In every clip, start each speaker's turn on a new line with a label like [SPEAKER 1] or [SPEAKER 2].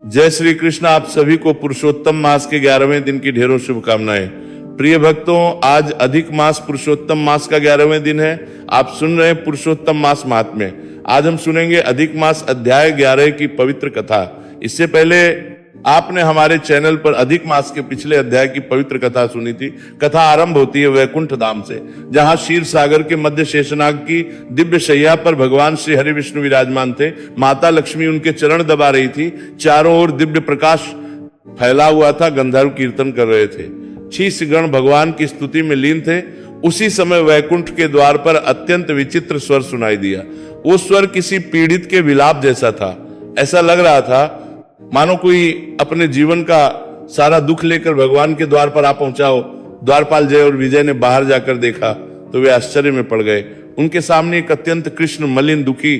[SPEAKER 1] जय श्री कृष्ण। आप सभी को पुरुषोत्तम मास के 11वें दिन की ढेरों शुभकामनाएं। प्रिय भक्तों, आज अधिक मास पुरुषोत्तम मास का 11वें दिन है। आप सुन रहे हैं पुरुषोत्तम मास महात्म्य। आज हम सुनेंगे अधिक मास अध्याय 11 की पवित्र कथा। इससे पहले आपने हमारे चैनल पर अधिक मास के पिछले अध्याय की पवित्र कथा सुनी थी। कथा आरंभ होती है वैकुंठ धाम से, जहां क्षीर सागर के मध्य शेषनाग की दिव्य शैया पर भगवान श्री हरि विष्णु विराजमान थे। माता लक्ष्मी उनके चरण दबा रही थी। चारों ओर दिव्य प्रकाश फैला हुआ था। गंधर्व कीर्तन कर रहे थे। 6 गण भगवान की स्तुति में लीन थे। उसी समय वैकुंठ के द्वार पर अत्यंत विचित्र स्वर सुनाई दिया। वो स्वर किसी पीड़ित के विलाप जैसा था। ऐसा लग रहा था मानो कोई अपने जीवन का सारा दुख लेकर भगवान के द्वार पर आ पहुंचा हो। द्वारपाल जय और विजय ने बाहर जाकर देखा तो वे आश्चर्य में पड़ गए। उनके सामने एक अत्यंत कृष्ण मलिन दुखी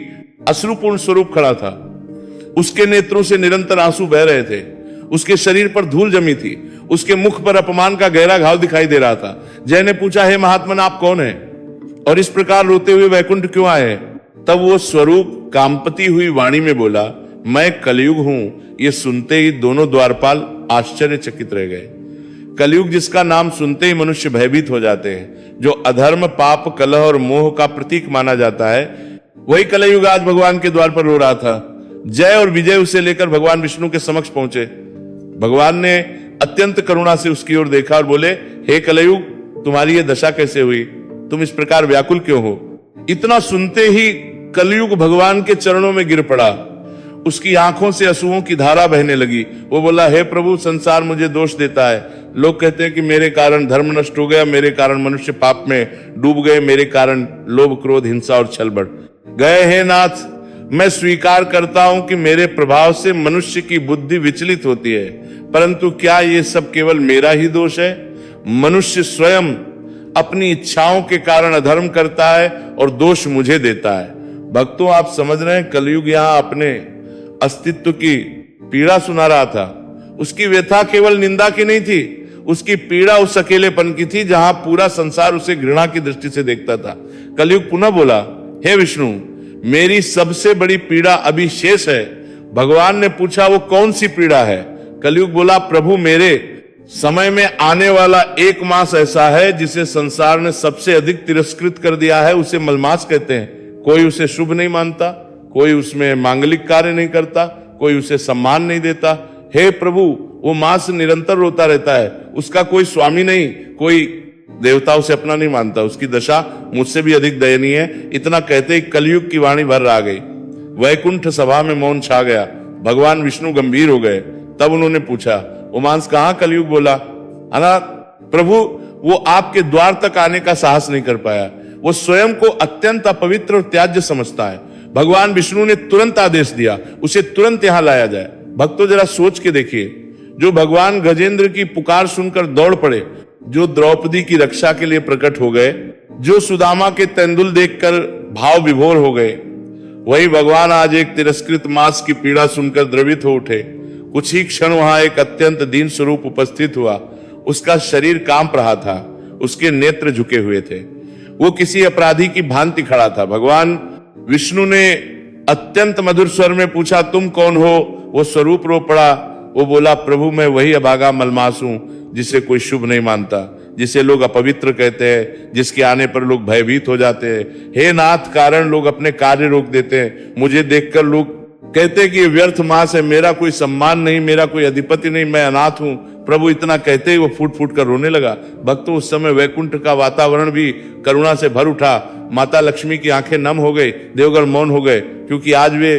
[SPEAKER 1] अश्रुपूर्ण स्वरूप खड़ा था। उसके नेत्रों से निरंतर आंसू बह रहे थे। उसके शरीर पर धूल जमी थी। उसके मुख पर अपमान का गहरा घाव दिखाई दे रहा था। जय ने पूछा, हे महात्मन, आप कौन हैं और इस प्रकार रोते हुए वैकुंठ क्यों आए हैं? तब वो स्वरूप कांपती हुई वाणी में बोला, मैं कलयुग हूं। ये सुनते ही दोनों द्वारपाल आश्चर्यचकित रह गए। कलयुग जिसका नाम सुनते ही मनुष्य भयभीत हो जाते हैं, जो अधर्म, पाप, कलह और मोह का प्रतीक माना जाता है, वही कलयुग आज भगवान के द्वार पर रो रहा था। जय और विजय उसे लेकर भगवान विष्णु के समक्ष पहुंचे। भगवान ने अत्यंत करुणा से उसकी ओर देखा और बोले, हे कलयुग, तुम्हारी ये दशा कैसे हुई? तुम इस प्रकार व्याकुल क्यों हो? इतना सुनते ही कलयुग भगवान के चरणों में गिर पड़ा। उसकी आंखों से अश्रुओं की धारा बहने लगी। वो बोला, हे प्रभु, संसार मुझे दोष देता है। लोग कहते हैं कि मेरे कारण धर्म नष्ट हो गया, मेरे कारण मनुष्य पाप में डूब गए, मेरे कारण लोभ, क्रोध, हिंसा और छल बढ़ गए। हे नाथ, मैं स्वीकार करता हूं कि मेरे प्रभाव से मनुष्य की बुद्धि विचलित होती है, परंतु क्या ये सब केवल मेरा ही दोष है? मनुष्य स्वयं अपनी इच्छाओं के कारण अधर्म करता है और दोष मुझे देता है। भक्तों, आप समझ रहे हैं, कलयुग यहां अपने अस्तित्व की पीड़ा सुना रहा था। उसकी व्यथा केवल निंदा की नहीं थी, उसकी पीड़ा उस अकेलेपन की थी जहां पूरा संसार उसे घृणा की दृष्टि से देखता था। कलयुग पुनः बोला, हे विष्णु, मेरी सबसे बड़ी पीड़ा अभी शेष है। भगवान ने पूछा, वो कौन सी पीड़ा है? कलयुग बोला, प्रभु, मेरे समय में आने वाला 1 मास ऐसा है जिसे संसार ने सबसे अधिक तिरस्कृत कर दिया है। उसे मलमास कहते हैं। कोई उसे शुभ नहीं मानता, कोई उसमें मांगलिक कार्य नहीं करता, कोई उसे सम्मान नहीं देता। हे प्रभु, वो मास निरंतर रोता रहता है। उसका कोई स्वामी नहीं, कोई देवता उसे अपना नहीं मानता। उसकी दशा मुझसे भी अधिक दयनीय है। इतना कहते ही कलयुग की वाणी भर आ गई। वैकुंठ सभा में मौन छा गया। भगवान विष्णु गंभीर हो गए। तब उन्होंने पूछा, वो मांस कहां? कलयुग बोला, अना प्रभु, वो आपके द्वार तक आने का साहस नहीं कर पाया। वो स्वयं को अत्यंत अपवित्र और त्याज्य समझता है। भगवान विष्णु ने तुरंत आदेश दिया, उसे तुरंत यहां लाया जाए। भक्तों, जरा सोच के देखिए, जो भगवान गजेंद्र की पुकार सुनकर दौड़ पड़े, जो द्रौपदी की रक्षा के लिए प्रकट हो गए, जो सुदामा के तेंदुल देखकर भाव विभोर हो गए, वही भगवान आज एक तिरस्कृत मास की पीड़ा सुनकर द्रवित हो उठे। कुछ ही क्षण वहां एक अत्यंत दीन स्वरूप उपस्थित हुआ। उसका शरीर कांप रहा था, उसके नेत्र झुके हुए थे। वो किसी अपराधी की भांति खड़ा था। भगवान विष्णु ने अत्यंत मधुर स्वर में पूछा, तुम कौन हो? वो स्वरूप रो पड़ा। वो बोला, प्रभु, मैं वही अभागा मलमास हूं जिसे कोई शुभ नहीं मानता, जिसे लोग अपवित्र कहते हैं, जिसके आने पर लोग भयभीत हो जाते हैं। हे नाथ, कारण लोग अपने कार्य रोक देते हैं। मुझे देखकर लोग कहते हैं कि ये व्यर्थ मास है, मेरा कोई सम्मान नहीं, मेरा कोई अधिपति नहीं, मैं अनाथ हूं। प्रभु, इतना कहते ही वो फूट फूट कर रोने लगा। भक्तों, उस समय वैकुंठ का वातावरण भी करुणा से भर उठा। माता लक्ष्मी की आंखें नम हो गई, देवगण मौन हो गए, क्योंकि आज वे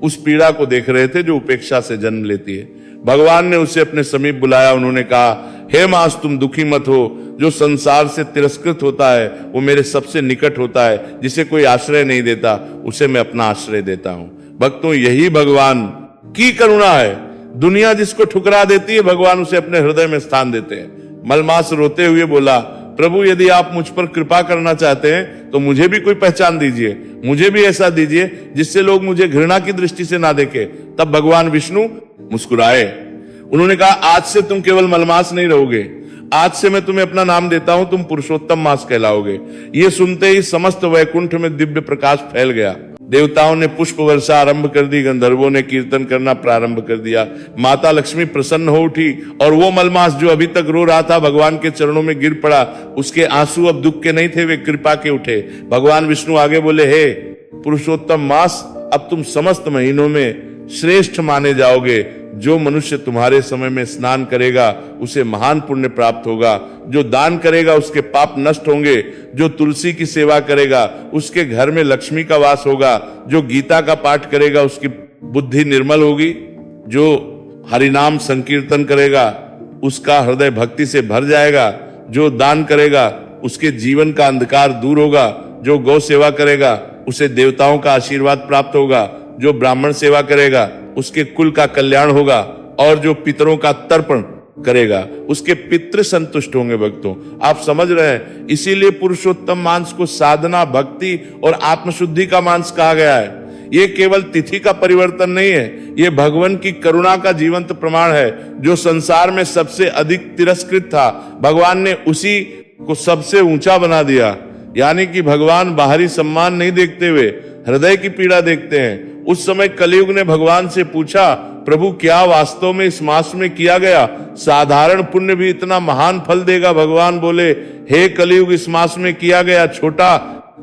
[SPEAKER 1] उस पीड़ा को देख रहे थे जो उपेक्षा से जन्म लेती है। भगवान ने उसे अपने समीप बुलाया। उन्होंने कहा, हे मास, तुम दुखी मत हो। जो संसार से तिरस्कृत होता है वो मेरे सबसे निकट होता है। जिसे कोई आश्रय नहीं देता, उसे मैं अपना आश्रय देता हूं। भक्तों, यही भगवान की करुणा है। दुनिया जिसको ठुकरा देती है, भगवान उसे अपने हृदय में स्थान देते हैं। मलमास रोते हुए बोला, प्रभु, यदि आप मुझ पर कृपा करना चाहते हैं तो मुझे भी कोई पहचान दीजिए, मुझे भी ऐसा दीजिए जिससे लोग मुझे घृणा की दृष्टि से ना देखें। तब भगवान विष्णु मुस्कुराए। उन्होंने कहा, आज से तुम केवल मलमास नहीं रहोगे, आज से मैं तुम्हें अपना नाम देता हूं, तुम पुरुषोत्तम मास कहलाओगे। ये सुनते ही समस्त वैकुंठ में दिव्य प्रकाश फैल गया। देवताओं ने पुष्प वर्षा आरंभ कर दी, गंधर्वों ने कीर्तन करना प्रारंभ कर दिया। माता लक्ष्मी प्रसन्न हो उठी और वो मलमास जो अभी तक रो रहा था भगवान के चरणों में गिर पड़ा। उसके आंसू अब दुख के नहीं थे, वे कृपा के उठे। भगवान विष्णु आगे बोले, हे पुरुषोत्तम मास, अब तुम समस्त महीनों में श्रेष्ठ माने जाओगे। जो मनुष्य तुम्हारे समय में स्नान करेगा उसे महान पुण्य प्राप्त होगा। जो दान करेगा उसके पाप नष्ट होंगे। जो तुलसी की सेवा करेगा उसके घर में लक्ष्मी का वास होगा। जो गीता का पाठ करेगा उसकी बुद्धि निर्मल होगी। जो हरिनाम संकीर्तन करेगा उसका हृदय भक्ति से भर जाएगा। जो दान करेगा उसके जीवन का अंधकार दूर होगा। जो गौ सेवा करेगा उसे देवताओं का आशीर्वाद प्राप्त होगा। जो ब्राह्मण सेवा करेगा उसके कुल का कल्याण होगा। और जो पितरों का तर्पण करेगा उसके पितृ संतुष्ट होंगे। भक्तों, आप समझ रहे हैं, इसीलिए पुरुषोत्तम मांस को साधना, भक्ति और आत्मशुद्धि का मांस कहा गया है। ये केवल तिथि का परिवर्तन नहीं है, ये भगवान की करुणा का जीवंत प्रमाण है। जो संसार में सबसे अधिक तिरस्कृत था, भगवान ने उसी को सबसे ऊंचा बना दिया। यानी कि भगवान बाहरी सम्मान नहीं देखते हुए हृदय की पीड़ा देखते हैं। उस समय कलयुग ने भगवान से पूछा, प्रभु क्या वास्तव में इस मास में किया गया साधारण पुण्य भी इतना महान फल देगा? भगवान बोले, हे कलयुग, इस मास में किया गया छोटा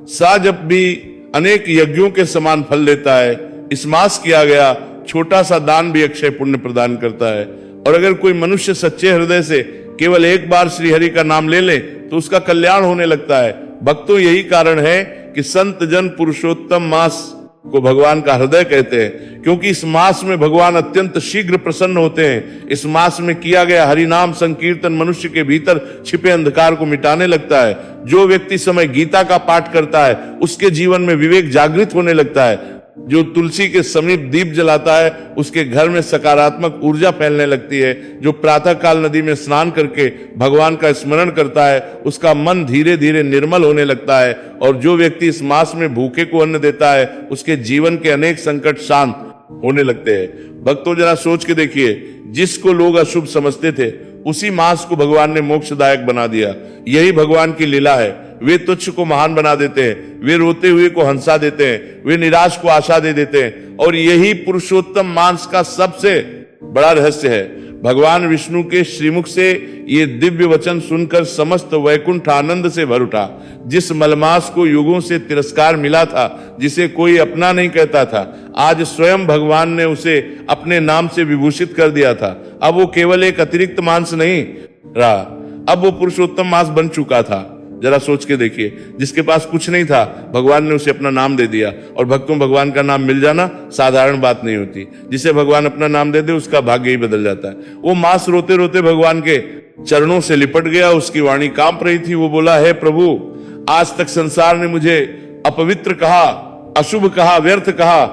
[SPEAKER 1] सा जब भी अनेक यज्ञों के समान फल देता है। इस मास किया गया छोटा सा दान भी अक्षय पुण्य प्रदान करता है। और अगर कोई मनुष्य सच्चे हृदय से केवल एक बार श्रीहरि का नाम ले ले तो उसका कल्याण होने लगता है। भक्तों, यही कारण है कि संत जन पुरुषोत्तम मास को भगवान का हृदय कहते हैं, क्योंकि इस मास में भगवान अत्यंत शीघ्र प्रसन्न होते हैं। इस मास में किया गया हरिनाम संकीर्तन मनुष्य के भीतर छिपे अंधकार को मिटाने लगता है। जो व्यक्ति समय गीता का पाठ करता है उसके जीवन में विवेक जागृत होने लगता है। जो तुलसी के समीप दीप जलाता है उसके घर में सकारात्मक ऊर्जा फैलने लगती है। जो प्रातः काल नदी में स्नान करके भगवान का स्मरण करता है उसका मन धीरे धीरे निर्मल होने लगता है। और जो व्यक्ति इस मास में भूखे को अन्न देता है उसके जीवन के अनेक संकट शांत होने लगते हैं। भक्तों, जरा सोच के देखिए, जिसको लोग अशुभ समझते थे उसी मास को भगवान ने मोक्षदायक बना दिया। यही भगवान की लीला है। वे तुच्छ को महान बना देते हैं, वे रोते हुए को हंसा देते हैं, वे निराश को आशा दे देते हैं। और यही पुरुषोत्तम मांस का सबसे बड़ा रहस्य है। भगवान विष्णु के श्रीमुख से ये दिव्य वचन सुनकर समस्त वैकुंठ आनंद से भर उठा। जिस मलमास को युगों से तिरस्कार मिला था, जिसे कोई अपना नहीं कहता था, आज स्वयं भगवान ने उसे अपने नाम से विभूषित कर दिया था। अब वो केवल एक अतिरिक्त मांस नहीं रहा, अब वो पुरुषोत्तम मांस बन चुका था। जरा सोच के देखिए, जिसके पास कुछ नहीं था भगवान ने उसे अपना नाम दे दिया। और भक्तों, भगवान का नाम मिल जाना साधारण बात नहीं होती। जिसे भगवान अपना नाम दे दे उसका भाग्य ही बदल जाता है। वो मांस रोते रोते भगवान के चरणों से लिपट गया। उसकी वाणी कांप रही थी। वो बोला, हे प्रभु, आज तक संसार ने मुझे अपवित्र कहा, अशुभ कहा, व्यर्थ कहा,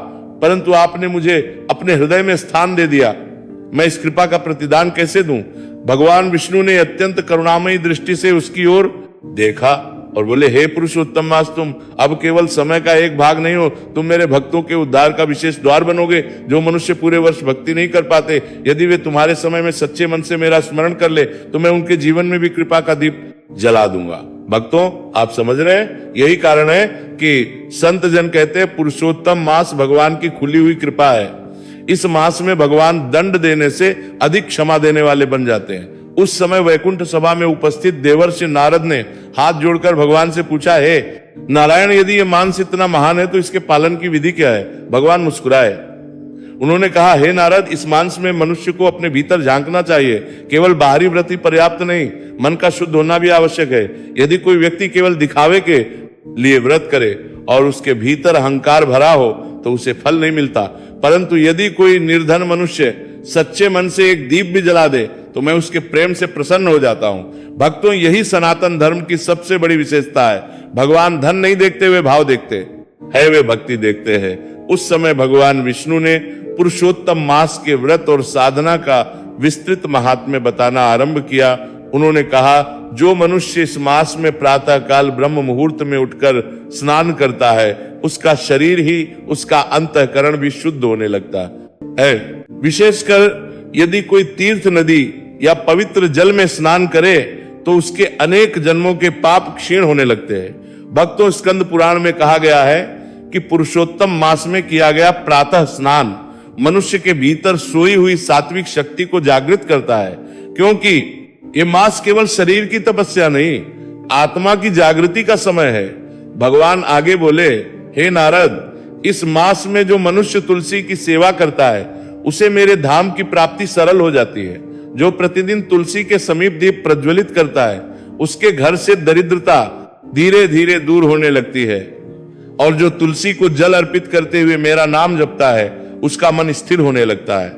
[SPEAKER 1] परंतु आपने मुझे अपने हृदय में स्थान दे दिया। मैं इस कृपा का प्रतिदान कैसे दूं? भगवान विष्णु ने अत्यंत करुणामयी दृष्टि से उसकी ओर देखा और बोले, हे पुरुषोत्तम मास, तुम अब केवल समय का एक भाग नहीं हो, तुम मेरे भक्तों के उद्धार का विशेष द्वार बनोगे। जो मनुष्य पूरे वर्ष भक्ति नहीं कर पाते, यदि वे तुम्हारे समय में सच्चे मन से मेरा स्मरण कर ले तो मैं उनके जीवन में भी कृपा का दीप जला दूंगा। भक्तों, आप समझ रहे हैं, यही कारण है कि संत जन कहते हैं पुरुषोत्तम मास भगवान की खुली हुई कृपा है। इस मास में भगवान दंड देने से अधिक क्षमा देने वाले बन जाते हैं। उस समय वैकुंठ सभा में उपस्थित देवर्षि नारद ने हाथ जोड़कर भगवान से पूछा, हे नारायण, यदि ये मांस इतना महान है तो इसके पालन की विधि क्या है? भगवान मुस्कुराए। उन्होंने कहा, हे नारद, इस मांस में मनुष्य को अपने भीतर झांकना चाहिए। केवल बाहरी व्रत ही पर्याप्त नहीं, मन का शुद्ध होना भी आवश्यक है। यदि कोई व्यक्ति केवल दिखावे के लिए व्रत करे और उसके भीतर अहंकार भरा हो तो उसे फल नहीं मिलता। परंतु यदि कोई निर्धन मनुष्य सच्चे मन से एक दीप भी जला दे तो मैं उसके प्रेम से प्रसन्न हो जाता हूं। भक्तों, यही सनातन धर्म की सबसे बड़ी विशेषता है। भगवान धन नहीं देखते, वे भाव देखते हैं, वे भक्ति देखते हैं। उस समय भगवान विष्णु ने पुरुषोत्तम मास के व्रत और साधना का विस्तृत महात्म्य बताना आरंभ किया। उन्होंने कहा, जो मनुष्य इस मास में प्रातः काल ब्रह्म मुहूर्त में उठकर स्नान करता है उसका शरीर ही, उसका अंतःकरण भी शुद्ध होने लगता है। विशेषकर यदि कोई तीर्थ नदी या पवित्र जल में स्नान करे तो उसके अनेक जन्मों के पाप क्षीण होने लगते हैं। भक्तों, स्कंद पुराण में कहा गया है कि पुरुषोत्तम मास में किया गया प्रातः स्नान मनुष्य के भीतर सोई हुई सात्विक शक्ति को जागृत करता है, क्योंकि ये मास केवल शरीर की तपस्या नहीं, आत्मा की जागृति का समय है। भगवान आगे बोले, हे नारद, इस मास में जो मनुष्य तुलसी की सेवा करता है उसे मेरे धाम की प्राप्ति सरल हो जाती है। जो प्रतिदिन तुलसी के समीप दीप प्रज्वलित करता है उसके घर से दरिद्रता धीरे धीरे दूर होने लगती है, और जो तुलसी को जल अर्पित करते हुए मेरा नाम जपता है उसका मन स्थिर होने लगता है।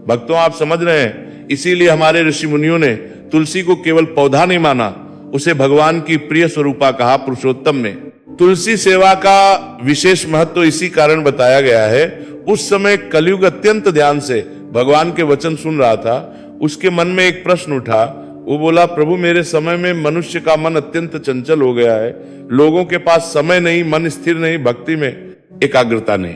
[SPEAKER 1] भक्तों, आप समझ रहे हैं, इसीलिए हमारे ऋषि मुनियों ने तुलसी को केवल पौधा नहीं माना, उसे भगवान की प्रिय स्वरूपा कहा पुरुषोत्तम ने। तुलसी सेवा का विशेष महत्व इसी कारण बताया गया है। उस समय कलयुग अत्यंत ध्यान से भगवान के वचन सुन रहा था। उसके मन में एक प्रश्न उठा। वो बोला, प्रभु, मेरे समय में मनुष्य का मन अत्यंत चंचल हो गया है, लोगों के पास समय नहीं, मन स्थिर नहीं, भक्ति में एकाग्रता नहीं।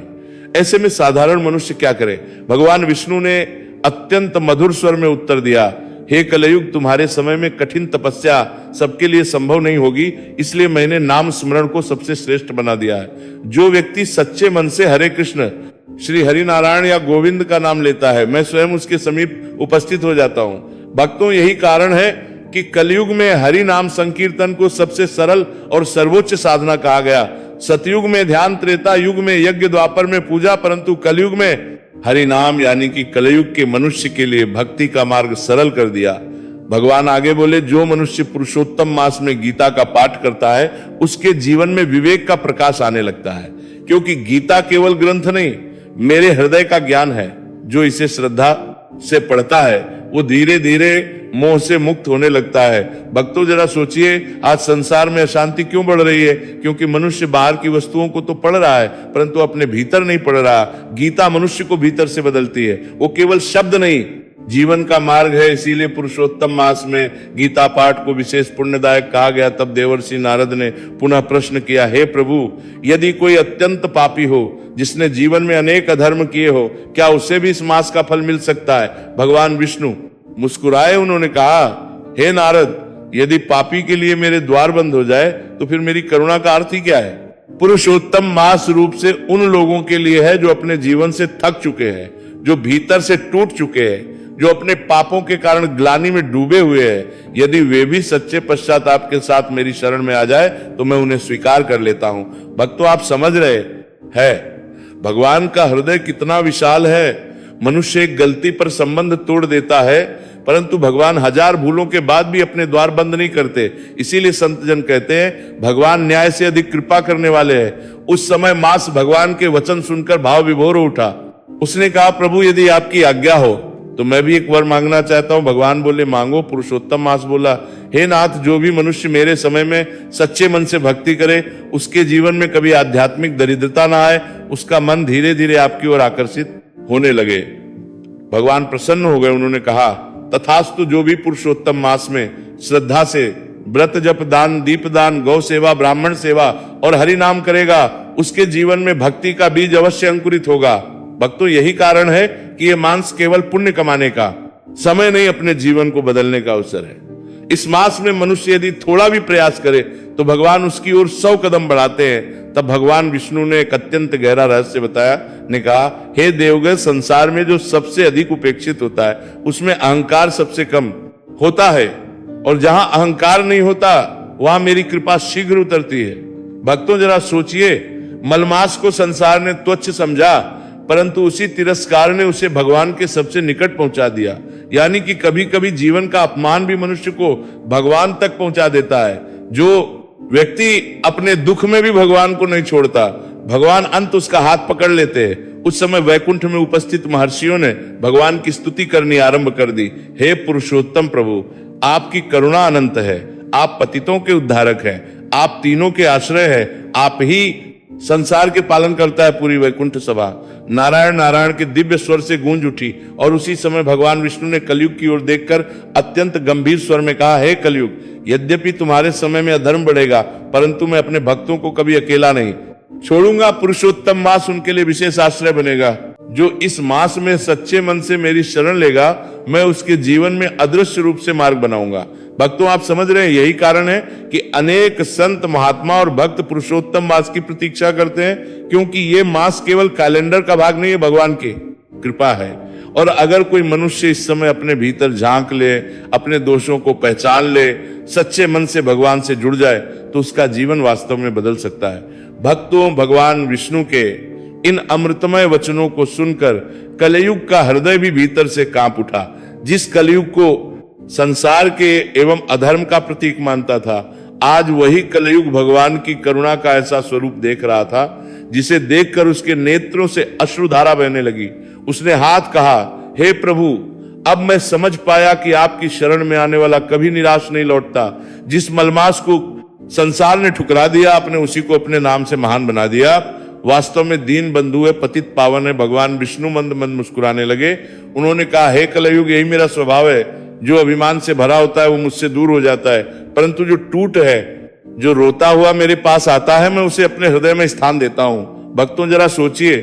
[SPEAKER 1] ऐसे में साधारण मनुष्य क्या करे? भगवान विष्णु ने अत्यंत मधुर स्वर में उत्तर दिया, हे कलयुग, तुम्हारे समय में कठिन तपस्या सबके लिए संभव नहीं होगी, इसलिए मैंने नाम स्मरण को सबसे श्रेष्ठ बना दिया है। जो व्यक्ति सच्चे मन से हरे कृष्ण, श्री हरि नारायण या गोविंद का नाम लेता है, मैं स्वयं उसके समीप उपस्थित हो जाता हूं। भक्तों, यही कारण है कि कलयुग में हरि नाम संकीर्तन को सबसे सरल और सर्वोच्च साधना कहा गया। सतयुग में ध्यान, त्रेता युग में यज्ञ, द्वापर में पूजा, परंतु कलयुग में हरि नाम यानी कि कलयुग के मनुष्य के लिए भक्ति का मार्ग सरल कर दिया। भगवान आगे बोले, जो मनुष्य पुरुषोत्तम मास में गीता का पाठ करता है उसके जीवन में विवेक का प्रकाश आने लगता है, क्योंकि गीता केवल ग्रंथ नहीं, मेरे हृदय का ज्ञान है। जो इसे श्रद्धा से पढ़ता है वो धीरे धीरे मोह से मुक्त होने लगता है। भक्तों, जरा सोचिए, आज संसार में अशांति क्यों बढ़ रही है? क्योंकि मनुष्य बाहर की वस्तुओं को तो पढ़ रहा है परंतु अपने भीतर नहीं पढ़ रहा। गीता मनुष्य को भीतर से बदलती है, वो केवल शब्द नहीं, जीवन का मार्ग है। इसीलिए पुरुषोत्तम मास में गीता पाठ को विशेष पुण्यदायक कहा गया। तब देवर्षि नारद ने पुनः प्रश्न किया, हे प्रभु, यदि कोई अत्यंत पापी हो जिसने जीवन में अनेक अधर्म किए हो, क्या उसे भी इस मास का फल मिल सकता है? भगवान विष्णु मुस्कुराए, उन्होंने कहा, हे नारद, यदि पापी के लिए मेरे द्वार बंद हो जाए तो फिर मेरी करुणा का अर्थ ही क्या है? पुरुषोत्तम मास रूप से उन लोगों के लिए है जो अपने जीवन से थक चुके हैं, जो भीतर से टूट चुके हैं, जो अपने पापों के कारण ग्लानि में डूबे हुए हैं। यदि वे भी सच्चे पश्चाताप के साथ मेरी शरण में आ जाए तो मैं उन्हें स्वीकार कर लेता हूं। भक्तों, आप समझ रहे हैं भगवान का हृदय कितना विशाल है। मनुष्य एक गलती पर संबंध तोड़ देता है, परंतु भगवान हजार भूलों के बाद भी अपने द्वार बंद नहीं करते। इसीलिए संत जन कहते हैं, भगवान न्याय से अधिक कृपा करने वाले हैं। उस समय मास भगवान के वचन सुनकर भाव विभोर हो उठा। उसने कहा, प्रभु, यदि आपकी आज्ञा हो तो मैं भी एक वर मांगना चाहता हूं। भगवान बोले, मांगो। पुरुषोत्तम मास बोला, हे नाथ, जो भी मनुष्य मेरे समय में सच्चे मन से भक्ति करे उसके जीवन में कभी आध्यात्मिक दरिद्रता ना आए, उसका मन धीरे धीरे आपकी ओर आकर्षित होने लगे। भगवान प्रसन्न हो गए। उन्होंने कहा, तथास्तु, जो भी पुरुषोत्तम मास में श्रद्धा से व्रत, जप, दान, दीपदान, गौ सेवा, ब्राह्मण सेवा और हरि नाम करेगा, उसके जीवन में भक्ति का बीज अवश्य अंकुरित होगा। भक्तों, यही कारण है कि यह मास केवल पुण्य कमाने का समय नहीं, अपने जीवन को बदलने का अवसर है। इस मास में मनुष्य यदि थोड़ा भी प्रयास करे तो भगवान उसकी ओर 100 कदम बढ़ाते हैं। तब भगवान विष्णु ने एक अत्यंत गहरा रहस्य बताया। ने कहा, हे देवगण, संसार में जो सबसे अधिक उपेक्षित होता है उसमें अहंकार सबसे कम होता है, और जहां अहंकार नहीं होता वहां मेरी कृपा शीघ्र उतरती है। भक्तों, जरा सोचिए, मलमास को संसार ने तुच्छ समझा, परंतु उसी तिरस्कार ने उसे भगवान के सबसे निकट पहुंचा दिया। यानी कि कभी कभी जीवन का अपमान भी मनुष्य को भगवान तक पहुंचा देता है। जो व्यक्ति अपने दुख में भी भगवान को नहीं छोड़ता, भगवान अंत उसका हाथ पकड़ लेते हैं। उस समय वैकुंठ में उपस्थित महर्षियों ने भगवान की स्तुति करनी आरंभ कर दी। हे पुरुषोत्तम प्रभु, आपकी करुणा अनंत है, आप पतितों के उद्धारक हैं, आप तीनों के आश्रय हैं, आप ही संसार के पालन करता है। पूरी वैकुंठ सभा नारायण नारायण के दिव्य स्वर से गूंज उठी, और उसी समय भगवान विष्णु ने कलयुग की ओर देखकर अत्यंत गंभीर स्वर में कहा, हे कलयुग, यद्यपि तुम्हारे समय में अधर्म बढ़ेगा, परंतु मैं अपने भक्तों को कभी अकेला नहीं छोड़ूंगा। पुरुषोत्तम मास उनके लिए विशेष आश्रय बनेगा। जो इस मास में सच्चे मन से मेरी शरण लेगा, मैं उसके जीवन में अदृश्य रूप से मार्ग बनाऊंगा। भक्तों आप समझ रहे हैं, यही कारण है कि अनेक संत महात्मा और भक्त पुरुषोत्तम मास की प्रतीक्षा करते हैं, क्योंकि ये मास केवल कैलेंडर का भाग नहीं है, भगवान की कृपा है। और अगर कोई मनुष्य इस समय अपने भीतर झांक ले, अपने दोषों को पहचान ले, सच्चे मन से भगवान से जुड़ जाए, तो उसका जीवन वास्तव में बदल सकता है। भक्तों, भगवान विष्णु के इन अमृतमय वचनों को सुनकर कलयुग का हृदय भी भीतर से कांप उठा। जिस कलयुग को संसार के एवं अधर्म का प्रतीक मानता था, आज वही कलयुग भगवान की करुणा का ऐसा स्वरूप देख रहा था, जिसे देखकर उसके नेत्रों से अश्रुधारा बहने लगी। उसने हाथ कहा, हे प्रभु, अब मैं समझ पाया कि आपकी शरण में आने वाला कभी निराश नहीं लौटता। जिस मलमास को संसार ने ठुकरा दिया, आपने उसी को अपने नाम से महान बना दिया। वास्तव में दीन बंधु है, पतित पावन है। भगवान विष्णु मंद मंद मुस्कुराने लगे। उन्होंने कहा, हे कलयुग, यही मेरा स्वभाव है। जो अभिमान से भरा होता है वो मुझसे दूर हो जाता है, परंतु जो टूट है, जो रोता हुआ मेरे पास आता है, मैं उसे अपने हृदय में स्थान देता हूं। भक्तों, जरा सोचिए,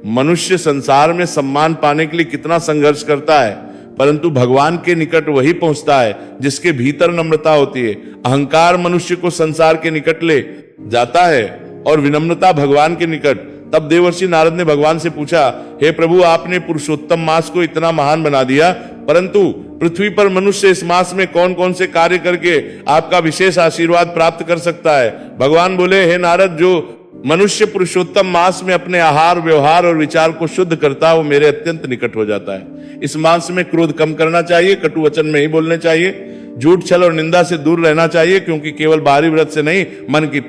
[SPEAKER 1] मनुष्य संसार में सम्मान पाने के लिए कितना संघर्ष करता है, परंतु भगवान के निकट वही पहुंचता है जिसके भीतर नम्रता होती है। अहंकार मनुष्य को संसार के निकट ले जाता है और विनम्रता भगवान के निकट। तब देवर्षि नारद ने भगवान से पूछा, हे प्रभु, आपने पुरुषोत्तम मास को इतना महान बना दिया, परंतु पृथ्वी पर मनुष्य इस मास में कौन कौन से कार्य करके आपका विशेष आशीर्वाद प्राप्त कर सकता है? भगवान बोले, हे नारद, जो मनुष्य पुरुषोत्तम मास में अपने आहार, व्यवहार और विचार को शुद्ध करता है, वो मेरे अत्यंत निकट हो जाता है। इस मास में क्रोध कम करना चाहिए, कटु वचन नहीं बोलने चाहिए, झूठ, छल और निंदा से दूर रहना चाहिए, क्योंकि केवल बाहरी व्रत से नहीं, मन की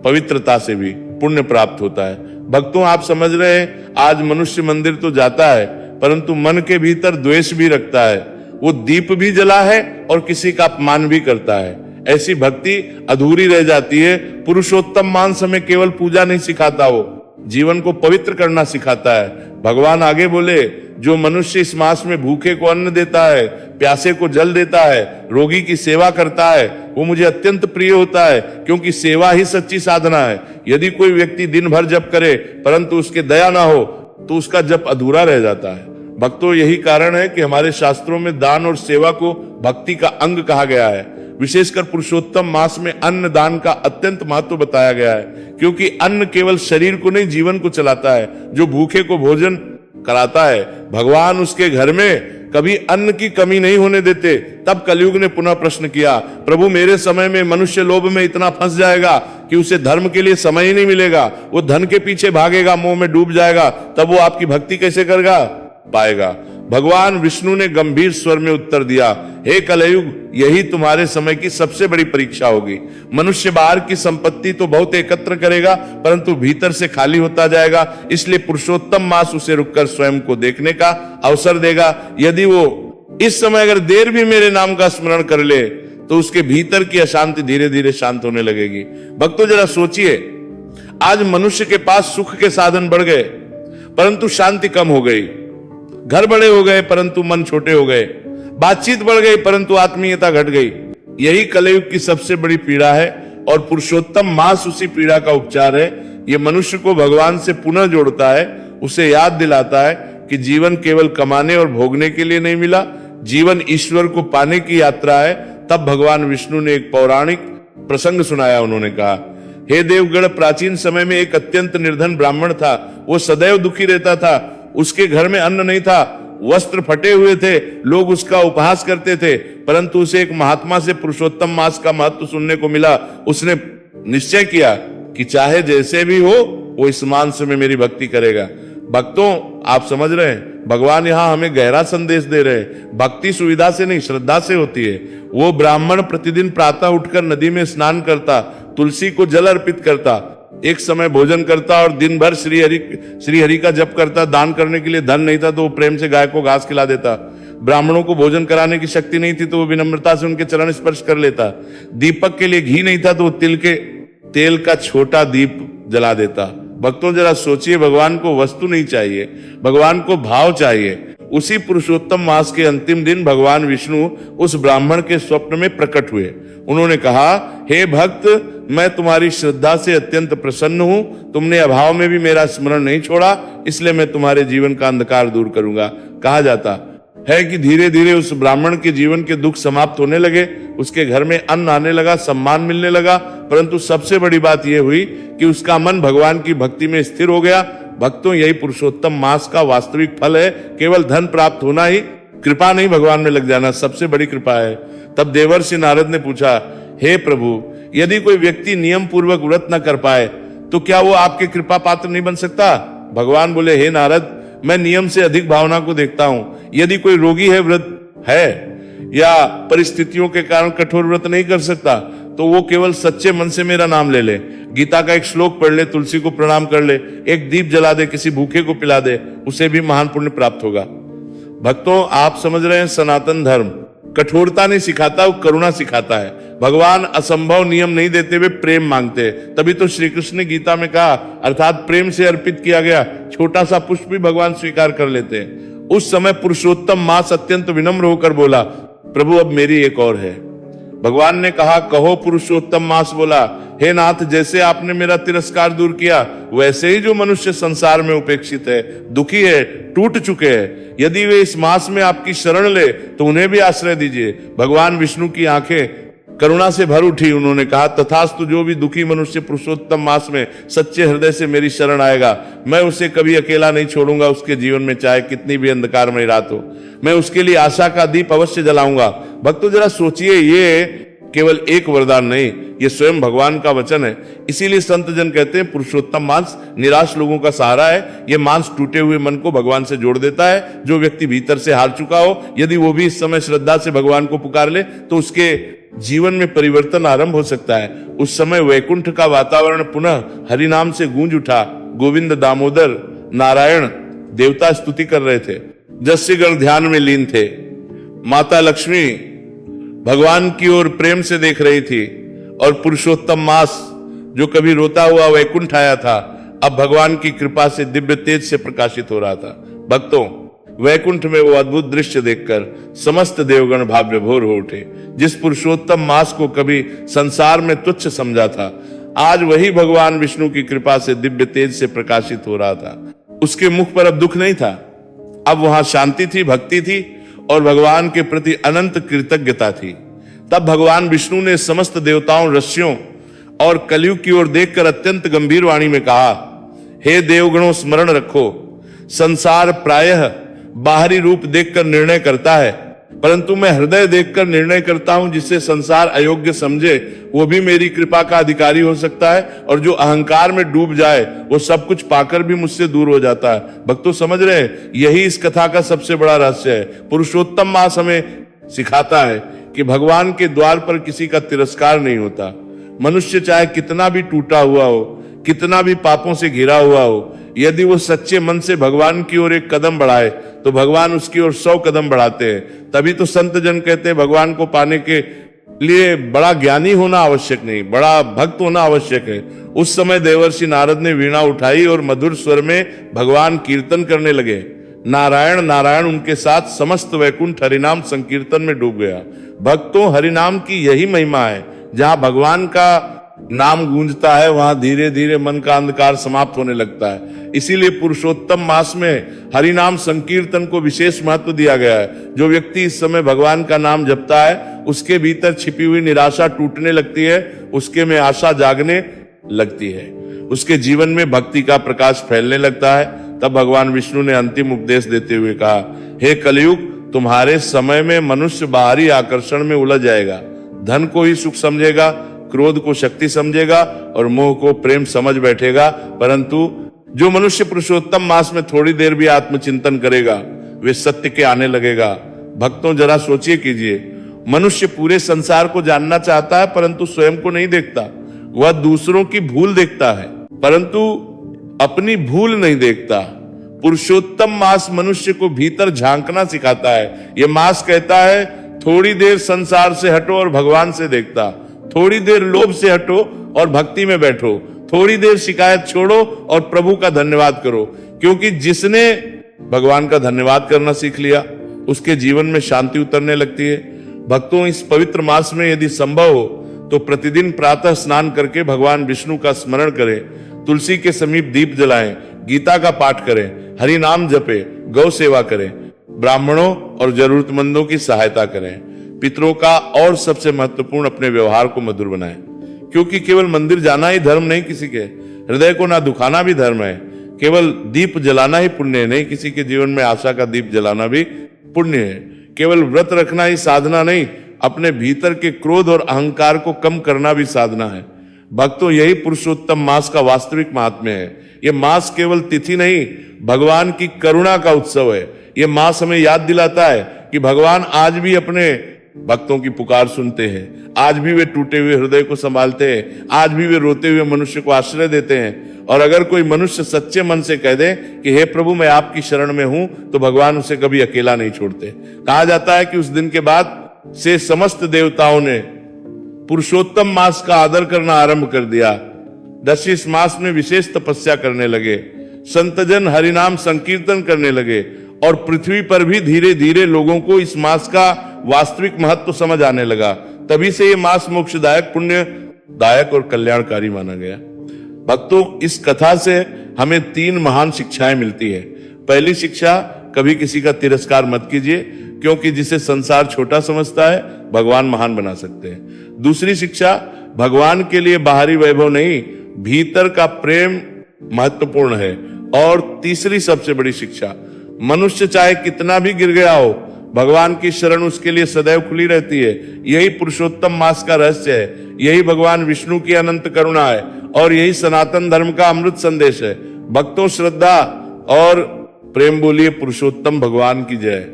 [SPEAKER 1] पवित्रता से भी पुण्य प्राप्त होता है। भक्तों, आप समझ रहे हैं, आज मनुष्य मंदिर तो जाता है, परंतु मन के भीतर द्वेष भी रखता है। वो दीप भी जला है और किसी का अपमान भी करता है। ऐसी भक्ति अधूरी रह जाती है। पुरुषोत्तम मास हमें केवल पूजा नहीं सिखाता, वो जीवन को पवित्र करना सिखाता है। भगवान आगे बोले, जो मनुष्य इस मास में भूखे को अन्न देता है, प्यासे को जल देता है, रोगी की सेवा करता है, वो मुझे अत्यंत प्रिय होता है, क्योंकि सेवा ही सच्ची साधना है। यदि कोई व्यक्ति दिन भर जप करे परंतु उसके दया ना हो, तो उसका जप अधूरा रह जाता है। भक्तों, यही कारण है कि हमारे शास्त्रों में दान और सेवा को भक्ति का अंग कहा गया है। विशेषकर पुरुषोत्तम मास में अन्न दान का अत्यंत महत्व बताया गया है, क्योंकि अन्न केवल शरीर को नहीं, जीवन को चलाता है। जो भूखे को भोजन कराता है, भगवान उसके घर में कभी अन्न की कमी नहीं होने देते। तब कलयुग ने पुनः प्रश्न किया, प्रभु, मेरे समय में मनुष्य लोभ में इतना फंस जाएगा कि उसे धर्म के लिए समय ही नहीं मिलेगा, वो धन के पीछे भागेगा, मोह में डूब जाएगा, तब वो आपकी भक्ति कैसे करेगा पाएगा? भगवान विष्णु ने गंभीर स्वर में उत्तर दिया, हे कलयुग, यही तुम्हारे समय की सबसे बड़ी परीक्षा होगी। मनुष्य बाहर की संपत्ति तो बहुत एकत्र करेगा, परंतु भीतर से खाली होता जाएगा। इसलिए पुरुषोत्तम मास उसे रुककर स्वयं को देखने का अवसर देगा। यदि वो इस समय अगर देर भी मेरे नाम का स्मरण कर ले, तो उसके भीतर की अशांति धीरे धीरे शांत होने लगेगी। भक्तों, जरा सोचिए, आज मनुष्य के पास सुख के साधन बढ़ गए, परंतु शांति कम हो गई। घर बड़े हो गए, परंतु मन छोटे हो गए। बातचीत बढ़ गई, परंतु आत्मीयता घट गई। यही कलयुग की सबसे बड़ी पीड़ा है, और पुरुषोत्तम मास उसी पीड़ा का उपचार है। ये मनुष्य को भगवान से पुनः जोड़ता है, उसे याद दिलाता है कि जीवन केवल कमाने और भोगने के लिए नहीं मिला, जीवन ईश्वर को पाने की यात्रा है। तब भगवान विष्णु ने एक पौराणिक प्रसंग सुनाया। उन्होंने कहा, हे देवगण, प्राचीन समय में एक अत्यंत निर्धन ब्राह्मण था। वो सदैव दुखी रहता था। उसके घर में अन्न नहीं था, वस्त्र फटे हुए थे, लोग उसका उपहास करते थे, परंतु उसे एक महात्मा से पुरुषोत्तम मास का महत्व सुनने को मिला। उसने निश्चय किया कि चाहे जैसे भी हो, वो इस मास में मेरी भक्ति करेगा। भक्तों, आप समझ रहे हैं, भगवान यहां हमें गहरा संदेश दे रहे हैं। भक्ति सुविधा से नहीं, श्रद्धा से होती है। वो ब्राह्मण प्रतिदिन प्रातः उठकर नदी में स्नान करता, तुलसी को जल अर्पित करता, एक समय भोजन करता और दिन भर श्री हरि का जप करता। दान करने के लिए धन नहीं था तो वो प्रेम से गाय को घास खिला देता। ब्राह्मणों को भोजन कराने की शक्ति नहीं थी तो वो विनम्रता से उनके चरण स्पर्श कर लेता। दीपक के लिए घी नहीं था तो वो तेल का छोटा दीप जला देता। भक्तों, जरा सोचिए, भगवान को वस्तु नहीं चाहिए, भगवान को भाव चाहिए। उसी पुरुषोत्तम मास के अंतिम दिन भगवान विष्णु उस ब्राह्मण के स्वप्न में प्रकट हुए। उन्होंने कहा, हे भक्त, मैं तुम्हारी श्रद्धा से अत्यंत प्रसन्न हूं। तुमने अभाव में भी मेरा स्मरण नहीं छोड़ा, इसलिए मैं तुम्हारे जीवन का अंधकार दूर करूंगा। कहा जाता, है कि धीरे धीरे उस ब्राह्मण के जीवन के दुख समाप्त होने लगे, उसके घर में अन्न आने लगा, सम्मान मिलने लगा। परंतु सबसे बड़ी बात यह हुई कि उसका मन भगवान की भक्ति में स्थिर हो गया। भक्तों, यही पुरुषोत्तम मास का वास्तविक फल है। केवल धन प्राप्त होना ही कृपा नहीं, भगवान में लग जाना सबसे बड़ी कृपा है। तब देवर्षि नारद ने पूछा, हे प्रभु, यदि कोई व्यक्ति नियम पूर्वक व्रत न कर पाए तो क्या वो आपके कृपा पात्र नहीं बन सकता? भगवान बोले, हे नारद, मैं नियम से अधिक भावना को देखता हूं। यदि कोई रोगी है, व्रत है या परिस्थितियों के कारण कठोर व्रत नहीं कर सकता, तो वो केवल सच्चे मन से मेरा नाम ले ले, गीता का एक श्लोक पढ़ ले, तुलसी को प्रणाम कर ले, एक दीप जला दे, किसी भूखे को पिला दे, उसे भी महान पुण्य प्राप्त होगा। भक्तों, आप समझ रहे हैं, सनातन धर्म कठोरता नहीं सिखाता, वो करुणा सिखाता है। भगवान असंभव नियम नहीं देते हुए प्रेम मांगते। तभी तो श्री कृष्ण ने गीता में कहा, अर्थात प्रेम से अर्पित किया गया छोटा सा पुष्प भी भगवान स्वीकार कर लेते हैं। उस समय पुरुषोत्तम मास अत्यंत विनम्र होकर बोला, प्रभु अब मेरी एक और है। भगवान ने कहा, कहो। पुरुषोत्तम मास बोला, हे नाथ, जैसे आपने मेरा तिरस्कार दूर किया, वैसे ही जो मनुष्य संसार में उपेक्षित है, दुखी है, टूट चुके हैं, यदि वे इस मास में आपकी शरण ले तो उन्हें भी आश्रय दीजिए। भगवान विष्णु की आंखें करुणा से भर उठी। उन्होंने कहा, तथास्तु, जो भी दुखी मनुष्य पुरुषोत्तम मास में सच्चे हृदय से मेरी शरण आएगा, मैं उसे कभी अकेला नहीं छोड़ूंगा। उसके जीवन में चाहे कितनी भी अंधकारमय रात हो, मैं उसके लिए आशा का दीप अवश्य जलाऊंगा। भक्तों, जरा सोचिए, ये केवल एक वरदान नहीं, ये स्वयं भगवान का वचन है। इसीलिए संत जन कहते हैं, पुरुषोत्तम मांस निराश लोगों का सहारा है। ये मांस टूटे हुए मन को भगवान से जोड़ देता है। जो व्यक्ति भीतर से हार चुका हो, यदि वो भी इस समय श्रद्धा से भगवान को पुकार ले तो उसके जीवन में परिवर्तन आरंभ हो सकता है। उस समय वैकुंठ का वातावरण पुनः हरि नाम से गूंज उठा। गोविंद, दामोदर, नारायण देवता स्तुति कर रहे थे, जस्यगण ध्यान में लीन थे। माता लक्ष्मी भगवान की ओर प्रेम से देख रही थी, और पुरुषोत्तम मास जो कभी रोता हुआ वैकुंठ आया था, अब भगवान की कृपा से दिव्य तेज से प्रकाशित हो रहा था। भक्तों, वैकुंठ में वो अद्भुत दृश्य देखकर समस्त देवगण भाव विभोर हो उठे। जिस पुरुषोत्तम मास को कभी संसार में तुच्छ समझा था, आज वही भगवान विष्णु की कृपा से दिव्य तेज से प्रकाशित हो रहा था। उसके मुख पर अब दुख नहीं था, अब वहां शांति थी, भक्ति थी और भगवान के प्रति अनंत कृतज्ञता थी। तब भगवान विष्णु ने समस्त देवताओं, ऋषियों और कलयुग की ओर देखकर अत्यंत गंभीर वाणी में कहा, हे देवगणों, स्मरण रखो, संसार प्रायः बाहरी रूप देखकर निर्णय करता है, परंतु मैं हृदय देखकर निर्णय करता हूं। जिसे संसार अयोग्य समझे, वो भी मेरी कृपा का अधिकारी हो सकता है, और जो अहंकार में डूब जाए, वो सब कुछ पाकर भी मुझसे दूर हो जाता है। भक्तों, समझ रहे हैं, यही इस कथा का सबसे बड़ा रहस्य है। पुरुषोत्तम मास हमें सिखाता है कि भगवान के द्वार पर किसी का तिरस्कार नहीं होता। मनुष्य चाहे कितना भी टूटा हुआ हो, कितना भी पापों से घिरा हुआ हो, यदि वो सच्चे मन से भगवान की ओर एक कदम बढ़ाए तो भगवान उसकी ओर 100 कदम बढ़ाते हैं। तभी तो संत जन कहते हैं, भगवान को पाने के लिए बड़ा ज्ञानी होना आवश्यक नहीं, बड़ा भक्त होना आवश्यक है। उस समय देवर्षि नारद ने वीणा उठाई और मधुर स्वर में भगवान कीर्तन करने लगे। नारायण नारायण उनके साथ समस्त वैकुंठ हरिनाम संकीर्तन में डूब गया। भक्तों, हरिनाम की यही महिमा है। जहां भगवान का नाम गूंजता है, वहां धीरे धीरे मन का अंधकार समाप्त होने लगता है। इसीलिए पुरुषोत्तम मास में हरिनाम संकीर्तन को विशेष महत्व दिया गया है। जो व्यक्ति इस समय भगवान का नाम जपता है, उसके भीतर छिपी हुई निराशा टूटने लगती है, उसके में आशा जागने लगती है, उसके जीवन में भक्ति का प्रकाश फैलने लगता है। तब भगवान विष्णु ने अंतिम उपदेश देते हुए कहा, हे कलयुग, तुम्हारे समय में मनुष्य बाहरी आकर्षण में उलझ जाएगा, धन को ही सुख समझेगा, क्रोध को शक्ति समझेगा और मोह को प्रेम समझ बैठेगा। परंतु जो मनुष्य पुरुषोत्तम मास में थोड़ी देर भी आत्मचिंतन करेगा, वे सत्य के आने लगेगा। भक्तों, जरा सोचिए कीजिए, मनुष्य पूरे संसार को जानना चाहता है, परंतु स्वयं को नहीं देखता। वह दूसरों की भूल देखता है, परंतु अपनी भूल नहीं देखता। पुरुषोत्तम मास मनुष्य को भीतर झांकना सिखाता है। यह मास कहता है, थोड़ी देर संसार से हटो और भगवान से देखता, थोड़ी देर लोभ से हटो और भक्ति में बैठो, थोड़ी देर शिकायत छोड़ो और प्रभु का धन्यवाद करो। क्योंकि जिसने भगवान का धन्यवाद करना सीख लिया, उसके जीवन में शांति उतरने लगती है। भक्तों, इस पवित्र मास में यदि संभव हो तो प्रतिदिन प्रातः स्नान करके भगवान विष्णु का स्मरण करें, तुलसी के समीप दीप जलाएं, गीता का पाठ करें, हरि नाम जपे, गौ सेवा करें। ब्राह्मणों और जरूरतमंदों की सहायता करें। पितरों का और सबसे महत्वपूर्ण अपने व्यवहार को मधुर बनाएं, क्योंकि केवल मंदिर जाना ही धर्म नहीं, किसी के हृदय को ना दुखाना भी धर्म है। केवल दीप जलाना ही पुण्य नहीं, किसी के जीवन में आशा का दीप जलाना भी पुण्य है। केवल व्रत रखना ही साधना नहीं, अपने भीतर के क्रोध और अहंकार को कम करना भी साधना है। भक्तों, यही पुरुषोत्तम मास का वास्तविक महात्म्य है। ये मास केवल तिथि नहीं, भगवान की करुणा का उत्सव है। ये मास हमें याद दिलाता है कि भगवान आज भी अपने भक्तों की पुकार सुनते हैं, आज भी वे टूटे हुए हृदय को संभालते हैं, आज भी वे रोते हुए मनुष्य को आश्रय देते हैं। और अगर कोई मनुष्य सच्चे मन से कह दे कि हे प्रभु मैं आपकी शरण में हूं, तो भगवान उसे कभी अकेला नहीं छोड़ते। कहा जाता है कि उस दिन के बाद से समस्त देवताओं ने पुरुषोत्तम मास का आदर करना आरंभ कर दिया। दस इस मास में विशेष तपस्या करने लगे, संतजन हरिनाम संकीर्तन करने लगे और पृथ्वी पर भी धीरे धीरे लोगों को इस मास का वास्तविक महत्व समझ आने लगा। तभी से ये मास मोक्षदायक, पुण्यदायक और कल्याणकारी माना गया। भक्तों, इस कथा से हमें 3 महान शिक्षाएं मिलती है। पहली शिक्षा, कभी किसी का तिरस्कार मत कीजिए, क्योंकि जिसे संसार छोटा समझता है भगवान महान बना सकते हैं। दूसरी शिक्षा, भगवान के लिए बाहरी वैभव नहीं, भीतर का प्रेम महत्वपूर्ण है। और तीसरी सबसे बड़ी शिक्षा, मनुष्य चाहे कितना भी गिर गया हो, भगवान की शरण उसके लिए सदैव खुली रहती है। यही पुरुषोत्तम मास का रहस्य है, यही भगवान विष्णु की अनंत करुणा है और यही सनातन धर्म का अमृत संदेश है। भक्तों, श्रद्धा और प्रेम बोलिए पुरुषोत्तम भगवान की जय,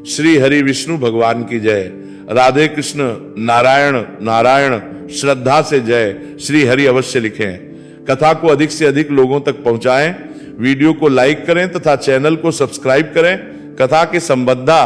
[SPEAKER 1] श्री हरि विष्णु भगवान की जय, राधे कृष्ण, नारायण नारायण, श्रद्धा से जय, श्री हरि अवश्य लिखें। कथा को अधिक से अधिक लोगों तक पहुंचाएं, वीडियो को लाइक करें तथा चैनल को सब्सक्राइब करें। कथा के संबद्धा